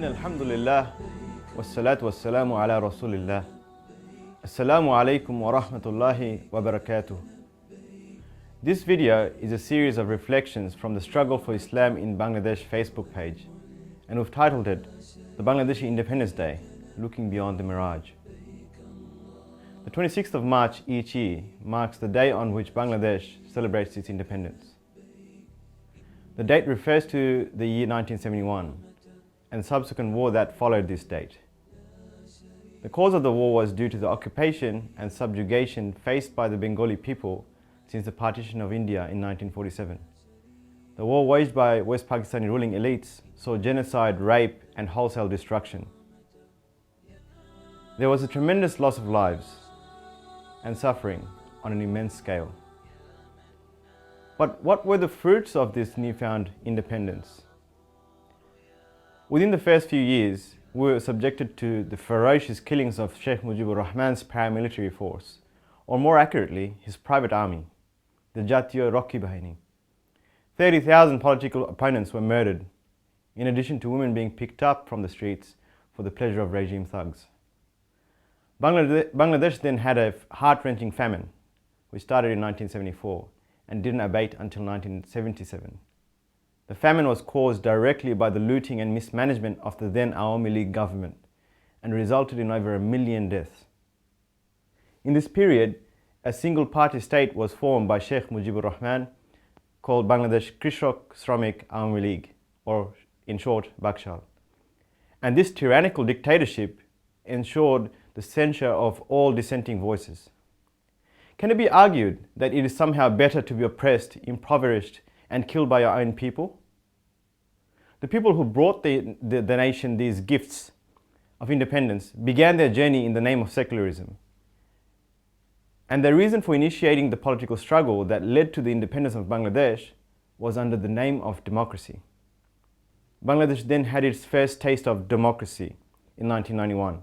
Alhamdulillah, wassalatu wassalamu ala rasulillah. Assalamu alaikum wa rahmatullahi wa barakatuh. This video is a series of reflections from the Struggle for Islam in Bangladesh Facebook page, and we've titled it The Bangladeshi Independence Day, Looking Beyond the Mirage. The 26th of March each year marks the day on which Bangladesh celebrates its independence. The date refers to the year 1971 and the subsequent war that followed this date. The cause of the war was due to the occupation and subjugation faced by the Bengali people since the partition of India in 1947. The war waged by West Pakistani ruling elites saw genocide, rape and wholesale destruction. There was a tremendous loss of lives and suffering on an immense scale. But what were the fruits of this newfound independence? Within the first few years, we were subjected to the ferocious killings of Sheikh Mujibur Rahman's paramilitary force, or more accurately, his private army, the Jatiyo Rakhi Bahini. 30,000 political opponents were murdered, in addition to women being picked up from the streets for the pleasure of regime thugs. Bangladesh then had a heart-wrenching famine, which started in 1974 and didn't abate until 1977. The famine was caused directly by the looting and mismanagement of the then Awami League government and resulted in over 1 million deaths. In this period, a single-party state was formed by Sheikh Mujibur Rahman called Bangladesh Krishok Shramik Awami League, or in short, Bakshal. And this tyrannical dictatorship ensured the censure of all dissenting voices. Can it be argued that it is somehow better to be oppressed, impoverished, and killed by our own people? The people who brought the nation these gifts of independence began their journey in the name of secularism. And the reason for initiating the political struggle that led to the independence of Bangladesh was under the name of democracy. Bangladesh then had its first taste of democracy in 1991,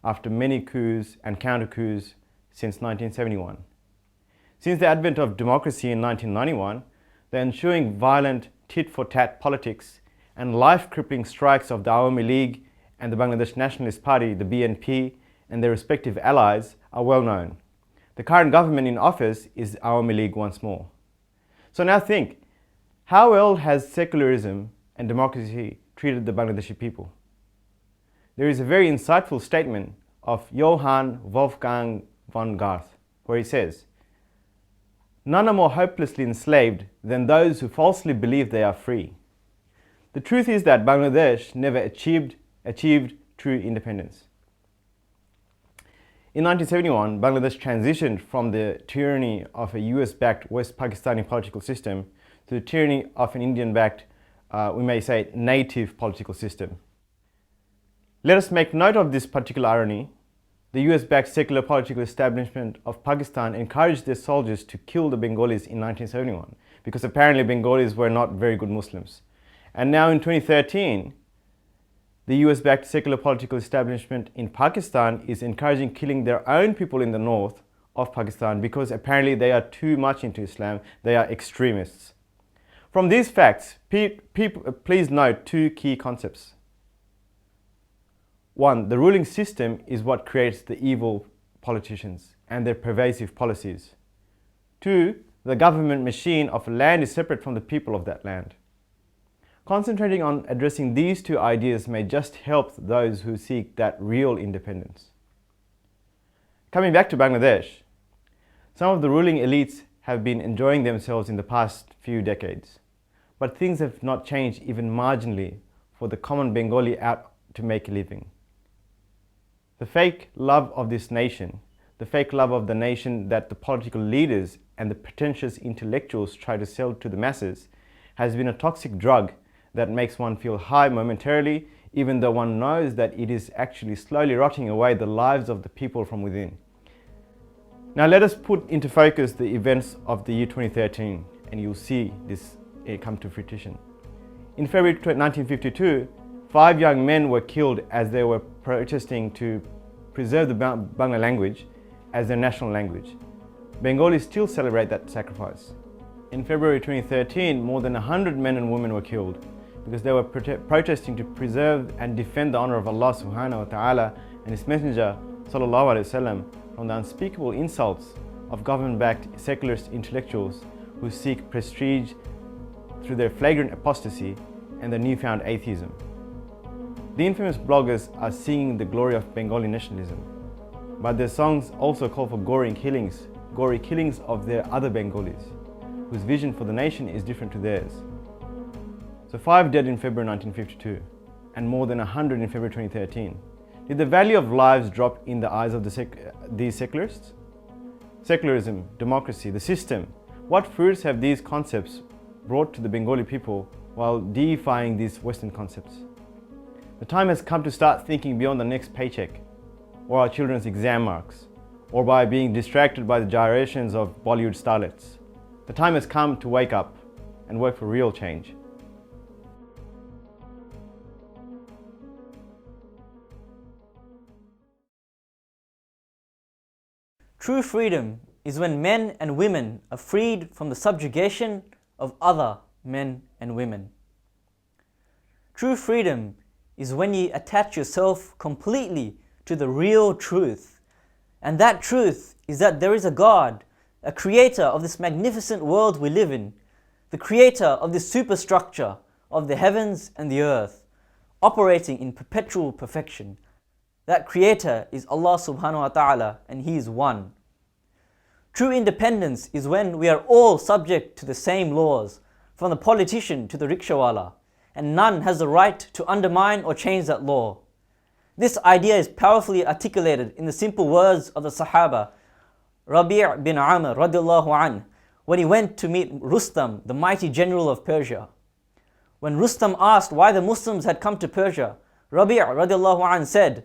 after many coups and counter-coups since 1971. Since the advent of democracy in 1991, the ensuing violent tit-for-tat politics and life-crippling strikes of the Awami League and the Bangladesh Nationalist Party, the BNP, and their respective allies are well known. The current government in office is the Awami League once more. So now think, how well has secularism and democracy treated the Bangladeshi people? There is a very insightful statement of Johann Wolfgang von Garth, where he says, "None are more hopelessly enslaved than those who falsely believe they are free." The truth is that Bangladesh never achieved true independence. In 1971, Bangladesh transitioned from the tyranny of a US-backed West Pakistani political system to the tyranny of an Indian-backed, we may say, native political system. Let us make note of this particular irony. The US-backed secular political establishment of Pakistan encouraged their soldiers to kill the Bengalis in 1971 because apparently Bengalis were not very good Muslims. And now in 2013, the US-backed secular political establishment in Pakistan is encouraging killing their own people in the north of Pakistan because apparently they are too much into Islam, they are extremists. From these facts, please note two key concepts. One, the ruling system is what creates the evil politicians and their pervasive policies. Two, the government machine of land is separate from the people of that land. Concentrating on addressing these two ideas may just help those who seek that real independence. Coming back to Bangladesh, some of the ruling elites have been enjoying themselves in the past few decades, but things have not changed even marginally for the common Bengali out to make a living. The fake love of this nation, the fake love of the nation that the political leaders and the pretentious intellectuals try to sell to the masses, has been a toxic drug that makes one feel high momentarily, even though one knows that it is actually slowly rotting away the lives of the people from within. Now let us put into focus the events of the year 2013, and you'll see this come to fruition. In February 1952, 5 young men were killed as they were protesting to preserve the Bangla language as their national language. Bengalis still celebrate that sacrifice. In February 2013, more than 100 men and women were killed because they were protesting to preserve and defend the honor of Allah subhanahu wa ta'ala and His Messenger sallallahu alaihi wasallam from the unspeakable insults of government-backed secularist intellectuals who seek prestige through their flagrant apostasy and their newfound atheism. The infamous bloggers are singing the glory of Bengali nationalism, but their songs also call for gory killings of their other Bengalis, whose vision for the nation is different to theirs. So 5 dead in February 1952, and more than 100 in February 2013. Did the value of lives drop in the eyes of these secularists? Secularism, democracy, the system. What fruits have these concepts brought to the Bengali people while deifying these Western concepts? The time has come to start thinking beyond the next paycheck, or our children's exam marks, or by being distracted by the gyrations of Bollywood starlets. The time has come to wake up and work for real change. True freedom is when men and women are freed from the subjugation of other men and women. True freedom is when you attach yourself completely to the real truth. And that truth is that there is a God, a creator of this magnificent world we live in, the creator of this superstructure of the heavens and the earth, operating in perpetual perfection. That creator is Allah subhanahu wa ta'ala, and He is one. True independence is when we are all subject to the same laws, from the politician to the rickshawala, and none has the right to undermine or change that law. This idea is powerfully articulated in the simple words of the Sahaba, Rabi' bin Amr radiallahu anh, when he went to meet Rustam, the mighty general of Persia. When Rustam asked why the Muslims had come to Persia, Rabi' radiallahu anh said,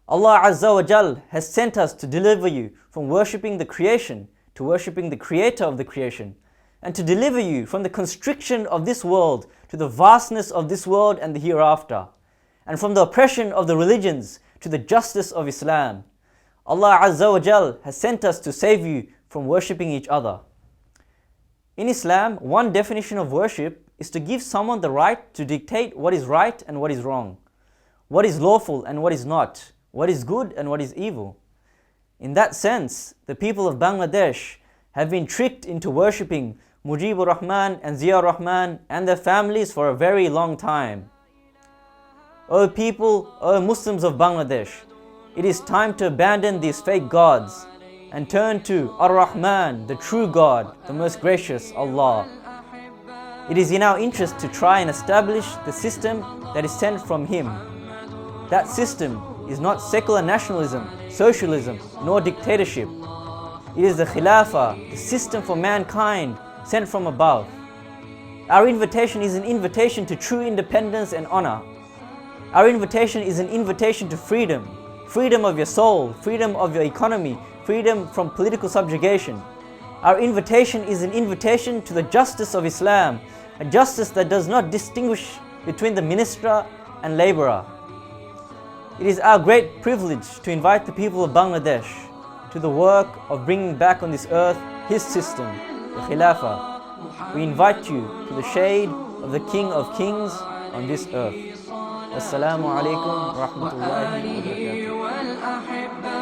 Allah Azza wa Jal has sent us to deliver you from worshipping the creation to worshipping the creator of the creation, and to deliver you from the constriction of this world to the vastness of this world and the hereafter, and from the oppression of the religions to the justice of Islam. Allah Azza wa Jal has sent us to save you from worshipping each other. In Islam, one definition of worship is to give someone the right to dictate what is right and what is wrong, what is lawful and what is not, what is good and what is evil. In that sense, the people of Bangladesh have been tricked into worshipping Mujibur Rahman and Zia Rahman and their families for a very long time. O people, O Muslims of Bangladesh, it is time to abandon these fake gods and turn to Ar-Rahman, the true God, the most gracious Allah. It is in our interest to try and establish the system that is sent from Him. That system is not secular nationalism, socialism, nor dictatorship. It is the Khilafah, the system for mankind sent from above. Our invitation is an invitation to true independence and honor. Our invitation is an invitation to freedom, freedom of your soul, freedom of your economy, freedom from political subjugation. Our invitation is an invitation to the justice of Islam, a justice that does not distinguish between the minister and laborer. It is our great privilege to invite the people of Bangladesh to the work of bringing back on this earth His system, the Khilafah. We invite you to the shade of the King of Kings on this earth. Assalamu alaikum wa rahmatullahi wa barakatuh.